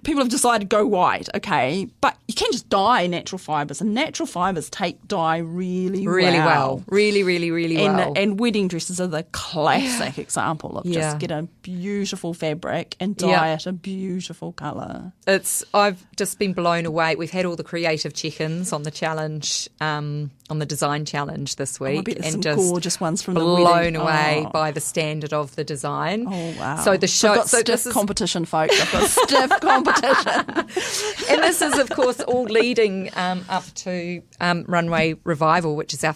People have decided to go white, okay? But you can just dye natural fibres, and natural fibres take dye really well. Really, really, really well. And wedding dresses are the classic example of just get a beautiful fabric and dye it a beautiful colour. I've just been blown away. We've had all the creative check-ins on the challenge, on the design challenge this week. I bet there's and some just gorgeous ones from the blown wedding. away by the standard of the design. Oh, wow. So the show... I've got stiff competition, folks. I've got stiff competition. And this is, of course, all leading up to Runway Revival, which is our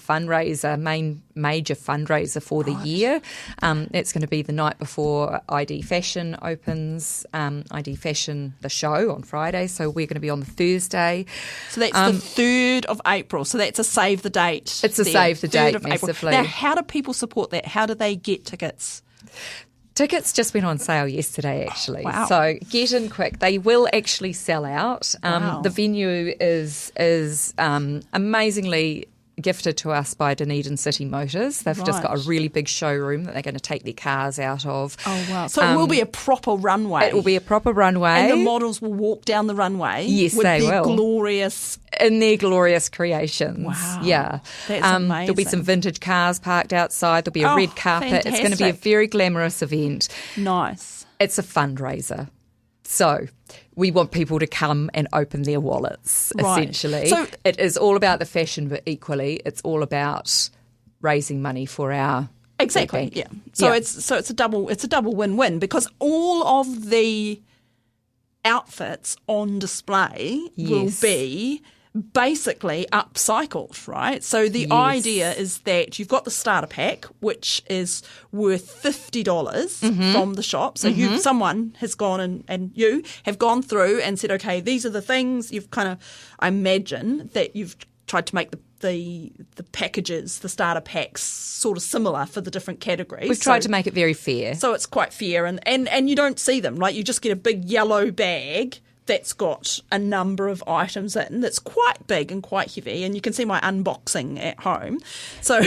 major fundraiser for the year. It's going to be the night before ID Fashion opens. ID Fashion, the show, on Friday. So we're going to be on the Thursday. So that's the 3rd of April. So that's a save the date. It's a save the date, massively. Now, how do people support that? How do they get tickets? Tickets just went on sale yesterday, actually. Wow. So get in quick. They will actually sell out. Wow. The venue is amazingly gifted to us by Dunedin City Motors. They've just got a really big showroom that they're going to take their cars out of. Oh, wow. So it will be a proper runway. It will be a proper runway. And the models will walk down the runway. Yes, with they their will. In their glorious creations. Wow. Yeah. That's amazing. There'll be some vintage cars parked outside. There'll be a red carpet. Fantastic. It's going to be a very glamorous event. Nice. It's a fundraiser. So we want people to come and open their wallets, essentially. So it is all about the fashion, but equally it's all about raising money for our exactly. bank. Yeah. So it's a double win-win, because all of the outfits on display will be basically upcycled, right? So the idea is that you've got the starter pack, which is worth $50 from the shop. So someone has gone and you have gone through and said, okay, these are the things. You've kind of, I imagine that you've tried to make the packages, the starter packs, sort of similar for the different categories. We've tried to make it very fair. So it's quite fair, and you don't see them, right? You just get a big yellow bag that's got a number of items in, that's quite big and quite heavy, and you can see my unboxing at home. So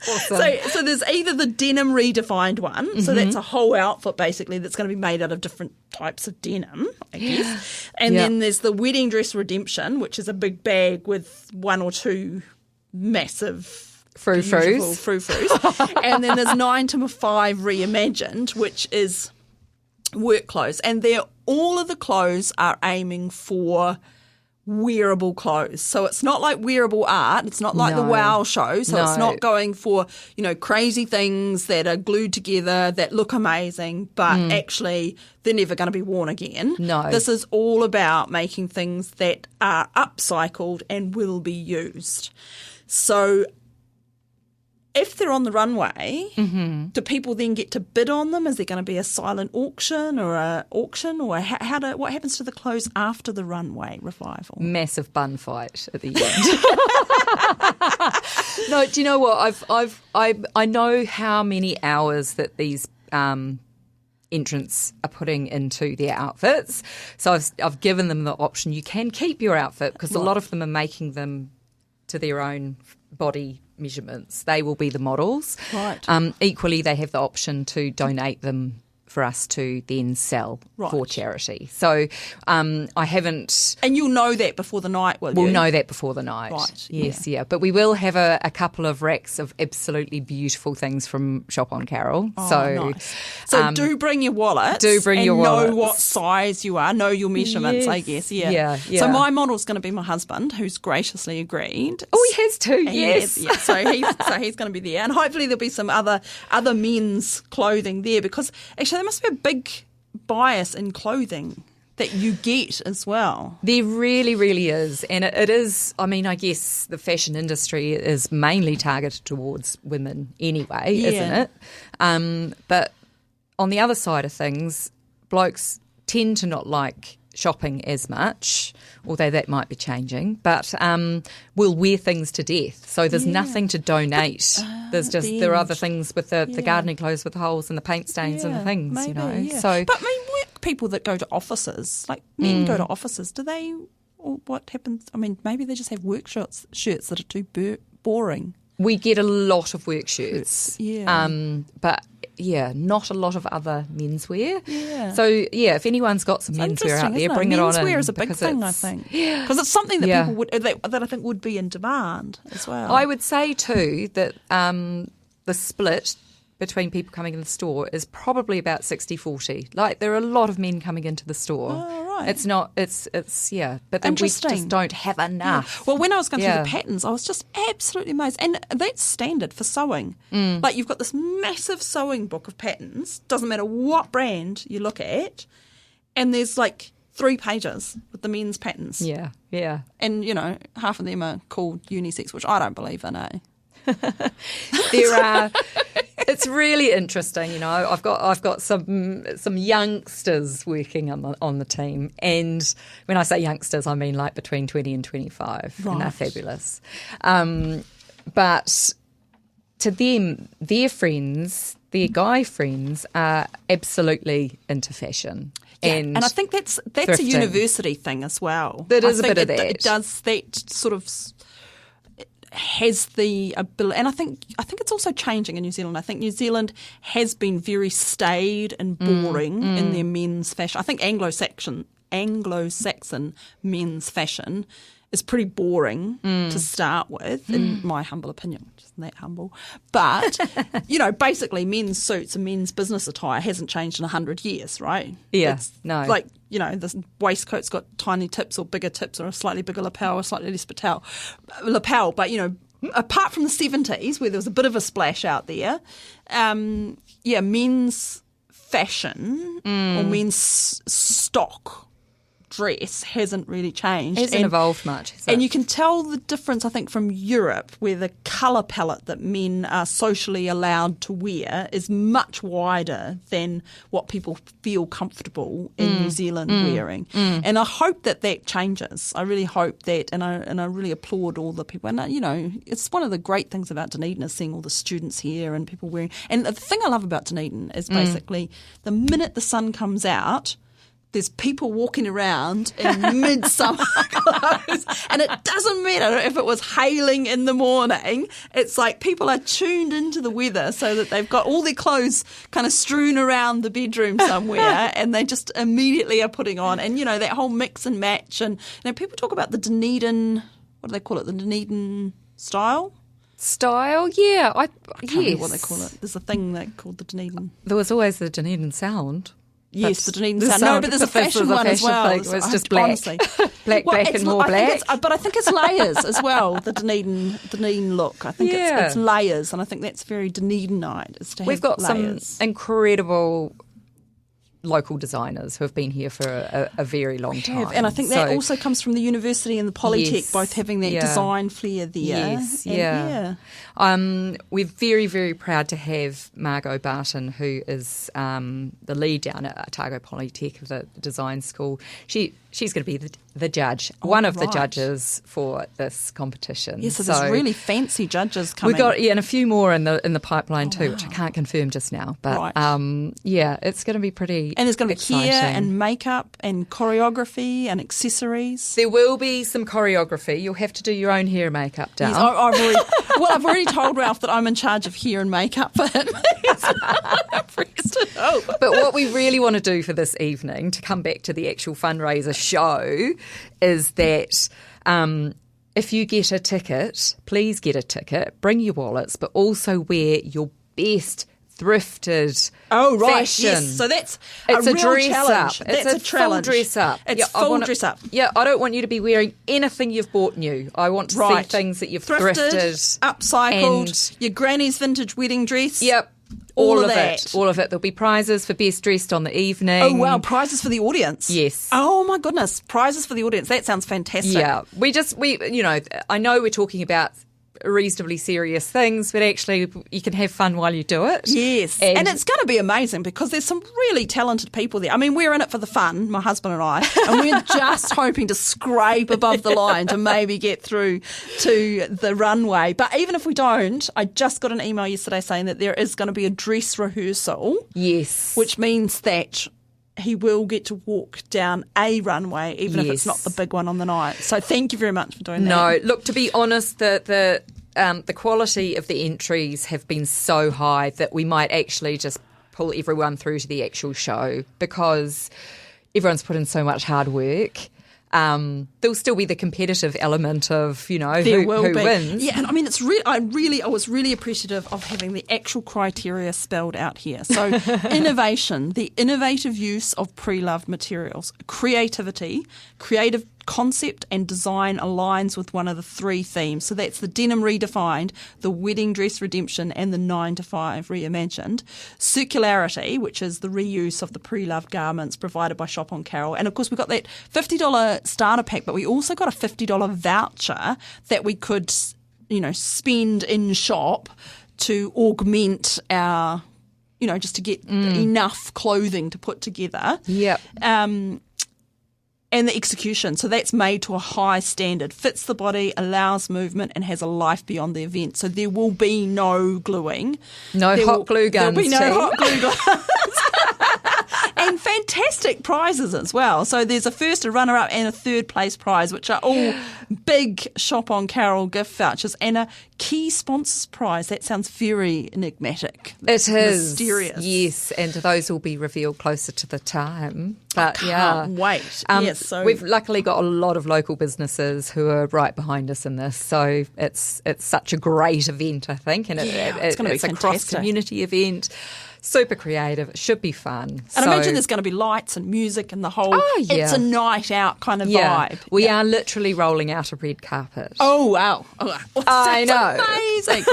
Awesome. So there's either the denim redefined one, so that's a whole outfit basically that's going to be made out of different types of denim, I guess. And then there's the wedding dress redemption, which is a big bag with one or two massive frou-frous. And then there's 9 to 5 reimagined, which is work clothes. And all of the clothes are aiming for wearable clothes. So it's not like wearable art. It's not like the WOW show. So it's not going for, crazy things that are glued together that look amazing, but actually they're never going to be worn again. No. This is all about making things that are upcycled and will be used. So if they're on the runway, do people then get to bid on them? Is there going to be a silent auction or what happens to the clothes after the runway revival? Massive bun fight at the end. No, do you know what? I know how many hours that these entrants are putting into their outfits. So I've given them the option. You can keep your outfit because a lot of them are making them to their own body measurements. They will be the models. Right. Equally, they have the option to donate them for us to then sell for charity. So I haven't... And you'll know that before the night, will you? We'll know that before the night. Right. Yes, yeah. But we will have a couple of racks of absolutely beautiful things from Shop on Carroll. Oh, so nice. So do bring your wallet. Do bring your wallet. Know what size you are. Know your measurements, I guess. Yeah. So my model's going to be my husband, who's graciously agreed. Oh, he has too, yes. Yeah. So he's going to be there. And hopefully there'll be some other men's clothing there, because actually there must be a big bias in clothing that you get as well. There really, really is. And it is, I mean, I guess the fashion industry is mainly targeted towards women anyway, isn't it? But on the other side of things, blokes tend to not like shopping as much, although that might be changing, but we'll wear things to death. So there's nothing to donate. There are other things with the gardening clothes with the holes and the paint stains and the things, maybe, So, but I mean, work people that go to offices, like men go to offices, do they, or what happens? I mean, maybe they just have work shirts that are too boring. We get a lot of work shirts, but not a lot of other menswear. Yeah. So if anyone's got some menswear out there, bring it on in. Menswear is a big thing, I think, because it's something that people that I think would be in demand as well. I would say too that the split between people coming in the store is probably about 60-40. Like there are a lot of men coming into the store. Oh, right. It's not. It's but then we just don't have enough. Yeah. Well, when I was going through the patterns, I was just absolutely amazed, and that's standard for sewing. Like you've got this massive sewing book of patterns. Doesn't matter what brand you look at, and there's like 3 pages with the men's patterns. Yeah, yeah. And half of them are called unisex, which I don't believe in. There are. It's really interesting, I've got some youngsters working on the team, and when I say youngsters, I mean like between 20 and 25, and they're fabulous. But to them, their friends, their guy friends, are absolutely into fashion. Yeah, and I think that's thrifting. A university thing as well. That is a bit of that. It does that sort of. Has the ability, and I think it's also changing in New Zealand. I think New Zealand has been very staid and boring in their men's fashion. I think Anglo-Saxon men's fashion is pretty boring to start with, in my humble opinion, which isn't that humble. But, basically men's suits and men's business attire hasn't changed in 100 years, right? Yeah, no. Like, the waistcoat's got tiny tips or bigger tips or a slightly bigger lapel or slightly less lapel. But, apart from the 70s where there was a bit of a splash out there, men's fashion or men's stock dress hasn't really changed. It hasn't evolved much. And you can tell the difference, I think, from Europe, where the colour palette that men are socially allowed to wear is much wider than what people feel comfortable in New Zealand wearing. And I hope that changes. I really hope that, and I really applaud all the people. And, it's one of the great things about Dunedin is seeing all the students here and people wearing. And the thing I love about Dunedin is basically the minute the sun comes out, there's people walking around in midsummer clothes, and it doesn't matter if it was hailing in the morning. It's like people are tuned into the weather so that they've got all their clothes kind of strewn around the bedroom somewhere, and they just immediately are putting on. And, you know, that whole mix and match. And, you know, people talk about the Dunedin, what do they call it, the Dunedin style? Yeah. I can't remember what they call it. There's a thing they called the Dunedin. There was always the Dunedin sound. Yes, the Dunedin sound. No, but there's a fashion one as well. It's just black. Honestly. black and more black. But I think it's layers as well, the Dunedin look. I think it's layers, and I think that's very Dunedinite, is to have We've got layers. some incredible local designers who have been here for a very long time. And I think that also comes from the university and the Polytech, both having that design flair there. Yes, we're very, very proud to have Margot Barton, who is the lead down at Otago Polytech of the design school. She's going to be the judge, one of the judges for this competition. Yes, so there's really fancy judges coming. We've got and a few more in the pipeline too, which I can't confirm just now. But it's going to be pretty. And there's going to be exciting. hair and makeup and choreography and accessories. There will be some choreography. You'll have to do your own hair and makeup, Dale. Yes, I've already told Ralph that I'm in charge of hair and makeup for him. But what we really want to do for this evening, to come back to the actual fundraiser show, is that if you get a ticket, please get a ticket, bring your wallets, but also wear your best thrifted fashion. Yes. So that's it's a real dress challenge. up. That's it's a challenge. Full dress up. It's full dress up. Yeah, I don't want you to be wearing anything you've bought new. I want to see things that you've thrifted, upcycled, your granny's vintage wedding dress. Yep. All of it. There'll be prizes for best dressed on the evening. Oh, wow. Prizes for the audience. Yes. Oh, my goodness. Prizes for the audience. That sounds fantastic. Yeah. I know we're talking about reasonably serious things, but actually you can have fun while you do it. Yes. And it's going to be amazing because there's some really talented people there. I mean, we're in it for the fun, my husband and I, and we're just hoping to scrape above the line to maybe get through to the runway. But even if we don't, I just got an email yesterday saying that there is going to be a dress rehearsal. Yes. Which means that he will get to walk down a runway, even if it's not the big one on the night. So thank you very much for doing that. No, look, to be honest, the quality of the entries have been so high that we might actually just pull everyone through to the actual show because everyone's put in so much hard work. There'll still be the competitive element of, who wins. Yeah, and I mean, I was really appreciative of having the actual criteria spelled out here. So innovation, the innovative use of PreLoved materials, creativity, creative concept and design aligns with one of the three themes. So that's the denim redefined, the wedding dress redemption, and the 9 to 5 reimagined. Circularity, which is the reuse of the PreLoved garments provided by Shop on Carroll. And of course, we've got that $50 starter pack, but we also got a $50 voucher that we could, spend in shop to augment our, just to get enough clothing to put together. Yep. And the execution. So that's made to a high standard, fits the body, allows movement, and has a life beyond the event. So there will be no gluing. Hot glue guns. There'll be no hot glue guns. And fantastic prizes as well. So there's a first, a runner-up, and a third place prize, which are all big Shop on Carroll gift vouchers, and a key sponsors prize. That sounds very enigmatic. It is. Mysterious. Yes, and those will be revealed closer to the time. But I can't wait. So we've luckily got a lot of local businesses who are right behind us in this. So it's such a great event, I think, and it's going to be a cross-community event. Super creative. It should be fun. And I imagine there's going to be lights and music and the whole, it's a night out kind of vibe. We are literally rolling out a red carpet. Oh, wow. I know. Amazing.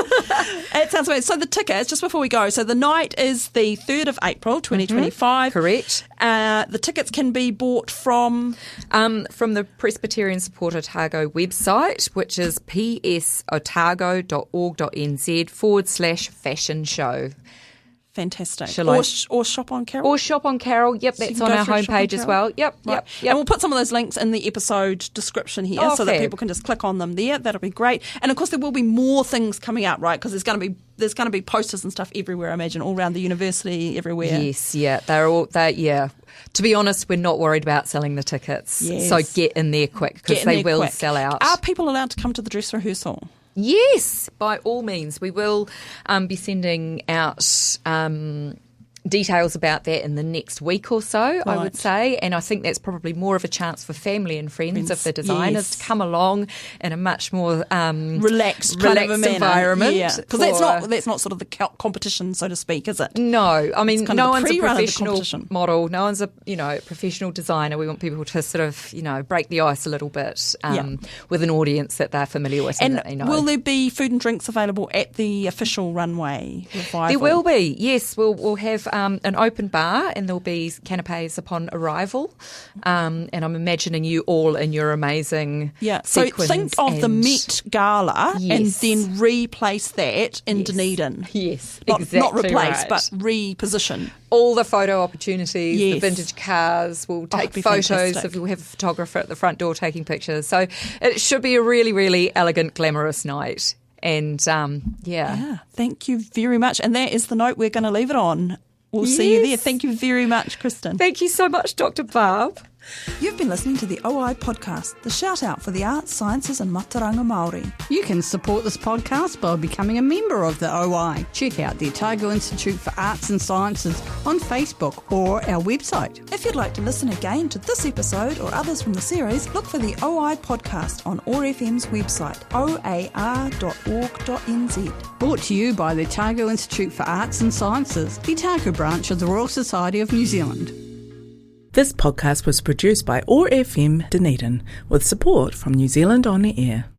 It sounds amazing. So the tickets, just before we go, so the night is the 3rd of April, 2025. Correct. The tickets can be bought from the Presbyterian Support Otago website, which is psotago.org.nz/fashion show. Fantastic. Shall or shop on Carroll? Or shop on Carroll. Yep, So that's on our homepage as well. Yep. And we'll put some of those links in the episode description here so that people can just click on them there. That'll be great. And of course, there will be more things coming out, right? Because there's going to be posters and stuff everywhere, I imagine, all around the university, everywhere. Yes, yeah. To be honest, we're not worried about selling the tickets. Yes. So get in there quick because they will sell out. Are people allowed to come to the dress rehearsal? Yes, by all means. We will be sending out details about that in the next week or so, I would say. And I think that's probably more of a chance for family and friends of the designers to come along in a much more relaxed environment. Yeah, because that's not sort of the competition, so to speak, is it? No, I mean, no one's a professional model. No one's a professional designer. We want people to sort of break the ice a little bit with an audience that they're familiar with and that they know. Will there be food and drinks available at the official Runway Revival? There will be. Yes, we'll have an open bar and there'll be canapes upon arrival. And I'm imagining you all in your amazing sequins. So think of the Met Gala and then replace that in Dunedin. Yes, exactly. Not replace, but reposition. All the photo opportunities, the vintage cars, we'll take photos. We'll have a photographer at the front door taking pictures. So it should be a really, really elegant, glamorous night. And thank you very much. And that is the note we're going to leave it on. We'll see you there. Thank you very much, Cristin. Thank you so much, Dr Barb. You've been listening to the OI Podcast, the shout-out for the arts, sciences and Mataranga Māori. You can support this podcast by becoming a member of the OI. Check out the Otago Institute for Arts and Sciences on Facebook or our website. If you'd like to listen again to this episode or others from the series, look for the OI Podcast on OAR FM's website, oar.org.nz. Brought to you by the Otago Institute for Arts and Sciences, the Otago branch of the Royal Society of New Zealand. This podcast was produced by OAR FM Dunedin with support from New Zealand On Air.